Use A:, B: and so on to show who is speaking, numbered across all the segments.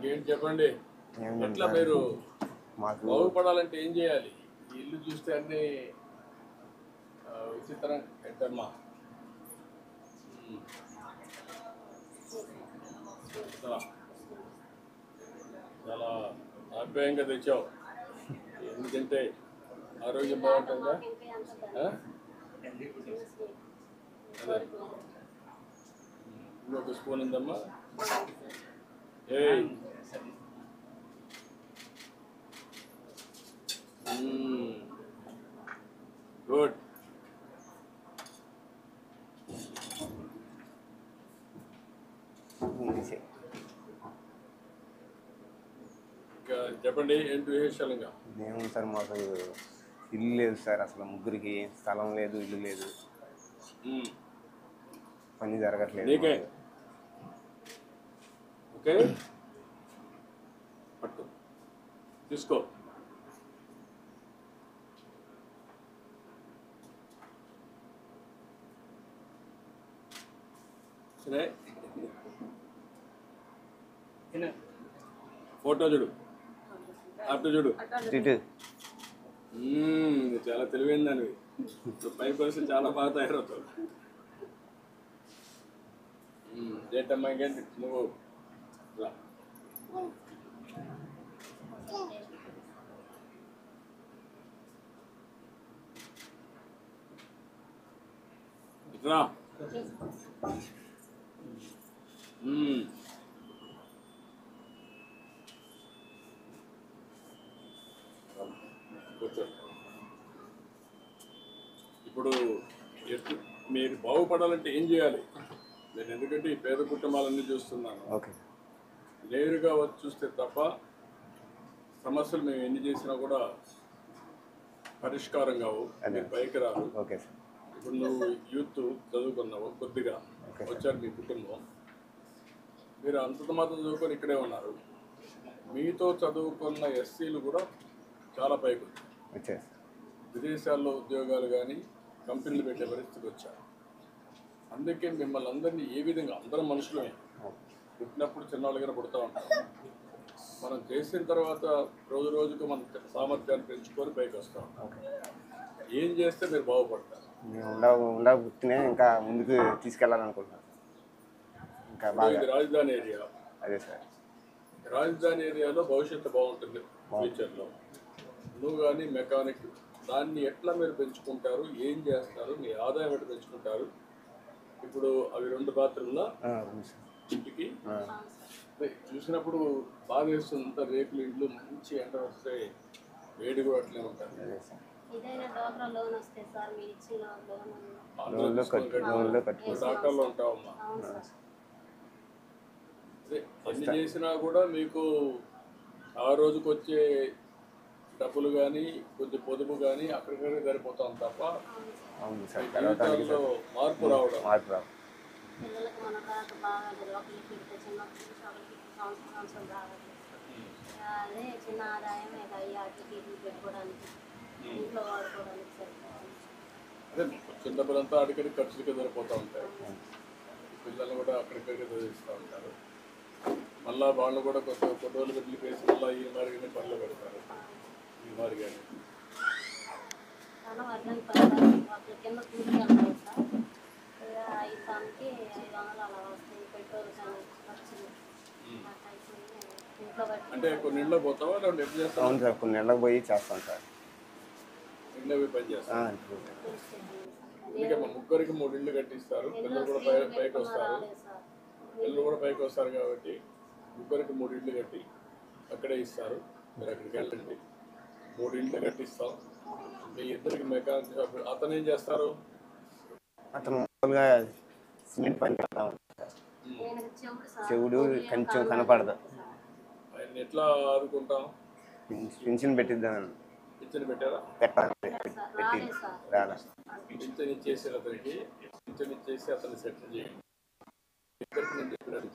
A: ఇంకేంటి చెప్పండి. ఎట్లా మీరు బాగుపడాలంటే ఏం చేయాలి? ఈ ఇల్లు చూస్తే అన్ని విచిత్రం ఏంటమ్మా. చాలా ఆప్యాయంగా తెచ్చావు. ఎందుకంటే ఆరోగ్యం బాగుంటుందా? అదే ఇంకొక స్పూన్ ఉందమ్మా. ఏయ్ గుడ్. ఇంకా చెప్పండి ఏంటి విశేషాలు? ఇంకా
B: ఏముంది సార్, మాకు ఇల్లు లేదు సార్, అసలు ముగ్గురికి స్థలం లేదు, ఇల్లు లేదు, పని జరగట్లేదు.
A: ఓకే పట్టు తీసుకో. సరే ఫోటో చూడు, అటు చూడు. చాలా తెలివైంది దానివి. 5% చాలా బాగా తయారవుతావు. ఏంటమ్మా ఇంకేంటి నువ్వు రా. ఇట్రా. కూర్చో. ఇప్పుడు మీరు బాగుపడాలంటే ఏం చేయాలి? నేను ఎందుకంటే ఈ పేద కుటుంబాలన్నీ చూస్తున్నాను. నేరుగా వచ్చి చూస్తే తప్ప సమస్యలు మేము ఎన్ని చేసినా కూడా పరిష్కారం కావు, మీరు పైకి రాదు. ఇప్పుడు నువ్వు యూత్ చదువుకున్నావు, కొద్దిగా వచ్చారు మీ కుటుంబం, మీరు అంతంత మాత్రం చదువుకొని ఇక్కడే ఉన్నారు. మీతో చదువుకున్న ఎస్సీలు కూడా చాలా పైకి వచ్చారు. విదేశాల్లో ఉద్యోగాలు కానీ కంపెనీలు పెట్టే పరిస్థితికి వచ్చారు. అందుకే మిమ్మల్ని అందరినీ ఏ విధంగా, అందరం మనుషులమే, పుట్టినప్పుడు చిన్నవాళ్ళుగా పుడతా ఉంటాం. మనం చేసిన తర్వాత రోజు రోజుకు మన సామర్థ్యాన్ని పెంచుకొని పైకి వస్తాం. ఏం చేస్తే మీరు బాగుపడతారు?
B: పుట్టినే ఇంకా ముందుకు తీసుకెళ్ళాలనుకుంటున్నాను. ఇంకా
A: ఇది రాజధాని ఏరియా.
B: అదే సార్,
A: రాజధాని ఏరియాలో భవిష్యత్తు బాగుంటుంది ఫ్యూచర్లో. నువ్వు కానీ మెకానిక్, దాన్ని ఎట్లా మీరు పెంచుకుంటారు, ఏం చేస్తారు, మీ ఆదాయం ఎట్లా పెంచుకుంటారు? ఇప్పుడు అవి 2 బాత్రూమ్ల ఇంటికి చూసినప్పుడు బాగా వేస్తుంది. అంతా రేకులు ఇళ్ళు, మంచి ఎండ వస్తే వేడి కూడా అట్లే ఉంటుంది. డాక్టర్లో ఉంటావమ్మా. ఎన్ని చేసినా కూడా మీకు ఆ రోజుకి వచ్చే డబ్బులు కానీ కొంచెం పొదుపు కానీ అక్కడికక్కడే సరిపోతాం తప్ప జీవితాల్లో మార్పు రావడం. అదే వచ్చిన డబ్బులంతా అడిగడికి ఖర్చులకి సరిపోతూ ఉంటాయి. పిల్లలు కూడా అక్కడికక్కడికి చదివిస్తూ ఉంటారు. మళ్ళీ వాళ్ళు కూడా కొన్ని రోజులు పెళ్లి పేసి మళ్ళీ ఈ మారిగానే పనులు పెడతారు. ఈ మారిగానే అంటే కొన్ని ఇళ్ళకి పోతావా? ఎప్పుడు చేస్తావు?
B: అవును సార్, కొన్ని ఇళ్ళకి పోయి చేస్తాం సార్.
A: ఇళ్ళకి పోయి పని చేస్తాం. అందుకే ముగ్గురికి 3 ఇళ్ళు కట్టిస్తారు. పిల్లలు కూడా పైకి వస్తారు. పిల్లలు కూడా పైకి వస్తారు కాబట్టి ముగ్గురికి 3 ఇళ్ళు కట్టి అక్కడే ఇస్తారు. మీరు అక్కడికి వెళ్ళండి, 3 ఇళ్ళు కట్టిస్తాం. మీ ఇద్దరికి మెకానిక్ షాప్. అతను ఏం చేస్తారు?
B: అతను సిమెంట్ పని చేస్తా ఉంటారు. చెవుడు కొంచెం కనపడదు.
A: ఆయన ఎట్లా ఆదుకుంటాం?
B: పింఛన్ పెట్టిద్దాం.
A: పింఛన్ పెట్టారా?
B: పెట్టి రాదా?
A: పింఛన్ ఇచ్చేసి అతనికి పింఛన్ ఇచ్చేసి అతన్ని సెటిల్ చేయండి.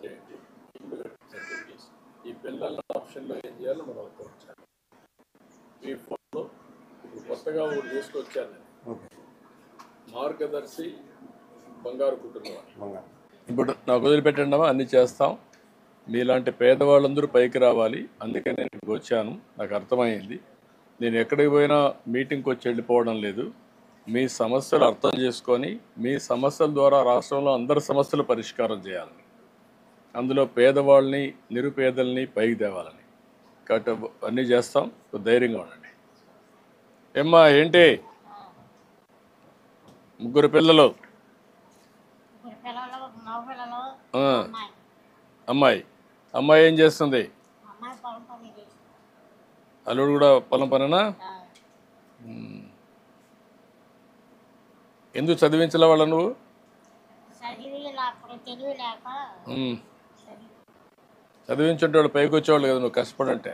A: చేయండి. ఈ పిల్లల ఆప్షన్లో ఏం చేయాలో మనం వచ్చాను. ఈ ఫోన్లో ఇప్పుడు కొత్తగా ఒకటి తీసుకొచ్చాను నేను, మార్గదర్శి బంగారు కుటుంబం. ఇప్పుడు నాకు వదిలిపెట్టండి, అన్నీ చేస్తాం. మీలాంటి పేదవాళ్ళందరూ పైకి రావాలి, అందుకే నేను ఇక్కడికి వచ్చాను. నాకు అర్థమైంది. నేను ఎక్కడికి పోయినా మీటింగ్కి వచ్చి వెళ్ళిపోవడం లేదు. మీ సమస్యలు అర్థం చేసుకొని మీ సమస్యల ద్వారా రాష్ట్రంలో అందరి సమస్యలు పరిష్కారం చేయాలని, అందులో పేదవాళ్ళని నిరుపేదల్ని పైకి తేవాలని. కాబట్టి అన్నీ చేస్తాం, ధైర్యంగా ఉండండి. ఏమ్మా ఏంటి ముగ్గురు పిల్లలు, అమ్మాయి అమ్మాయి ఏం చేస్తుంది? అల్లుడు కూడా పొలం పనేనా? ఎందుకు చదివించలే వాళ్ళ నువ్వు? చదివించేవాళ్ళు పైకి వచ్చేవాళ్ళు కదా నువ్వు కష్టపడి అంటే.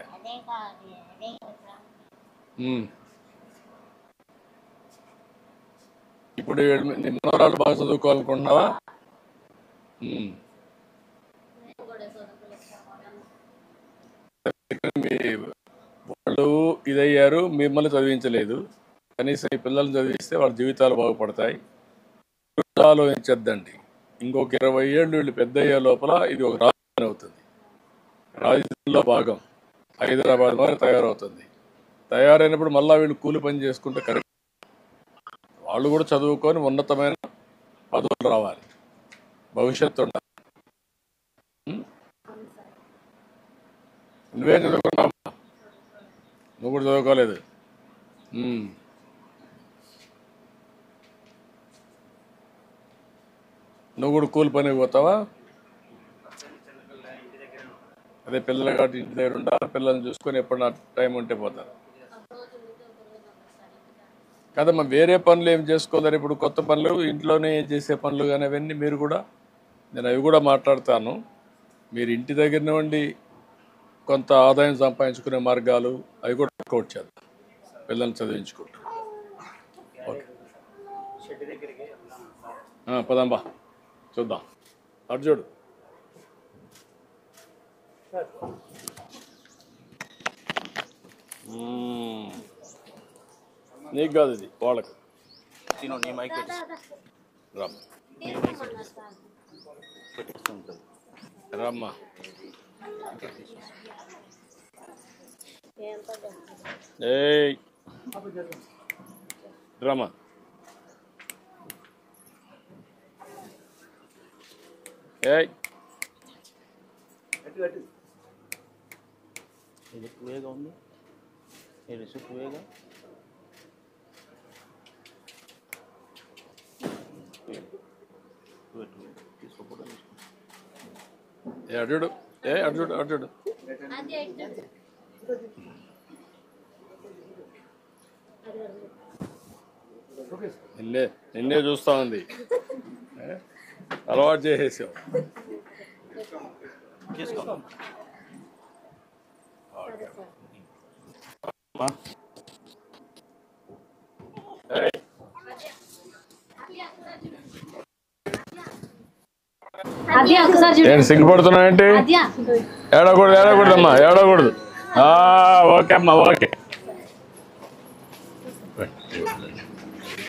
A: ఇప్పుడు నీ మనవరాలు బాగా చదువుకోవాలనుకుంటున్నావా? వాళ్ళు ఇదయ్యారు, మిమ్మల్ని చదివించలేదు. కనీసం ఈ పిల్లల్ని చదివిస్తే వాళ్ళ జీవితాలు బాగుపడతాయి. ఆలోచించద్దండి. ఇంకొక 20 ఏళ్ళు వీళ్ళు పెద్ద అయ్యే లోపల ఇది ఒక రాజధాని అవుతుంది. రాజధానిలో భాగం హైదరాబాద్ మరి తయారవుతుంది. తయారైనప్పుడు మళ్ళీ వీళ్ళు కూలి పని చేసుకుంటే కరెక్ట్. వాళ్ళు కూడా చదువుకొని ఉన్నతమైన పదవులు రావాలి, భవిష్యత్తు ఉండాలి. నువ్వేం చదువుకున్నావు? నువ్వు కూడా చదువుకోలేదు. నువ్వు కూడా కూలి పనికి పోతావా? అదే పిల్లలు కాబట్టి ఇంటి దగ్గర ఉండాలి, పిల్లల్ని చూసుకొని ఎప్పుడు నా టైం ఉంటే పోతారు కదమ్మా. వేరే పనులు ఏం చేసుకోలేరు. ఇప్పుడు కొత్త పనులు ఇంట్లోనే చేసే పనులు కానీ అవన్నీ మీరు కూడా, నేను అవి కూడా మాట్లాడతాను. మీరు ఇంటి దగ్గరనే ఉండి కొంత ఆదాయం సంపాదించుకునే మార్గాలు అవి కూడా వర్కౌట్ చేద్దాం, పిల్లల్ని చదివించుకుంటూ. ఓకే పదంబా చూద్దాం. అర్జుడు నీకు కాదు, ఇది వాళ్ళకు. రామ్మా. ఏయ్ డ్రామా ఏయ్
C: ఇది ఎక్కువగా ఉంది, ఇది ఎక్కువగా
A: అడ్డు అడ్డు అడ్డు నిన్నే చూస్తా ఉంది, అలవాటు చేసేసావు. నేను సిగ్గుపడుతున్నా ఏంటి? ఏడకూడదు ఏడకూడదమ్మా, ఏడకూడదు. ఓకే అమ్మా, ఓకే.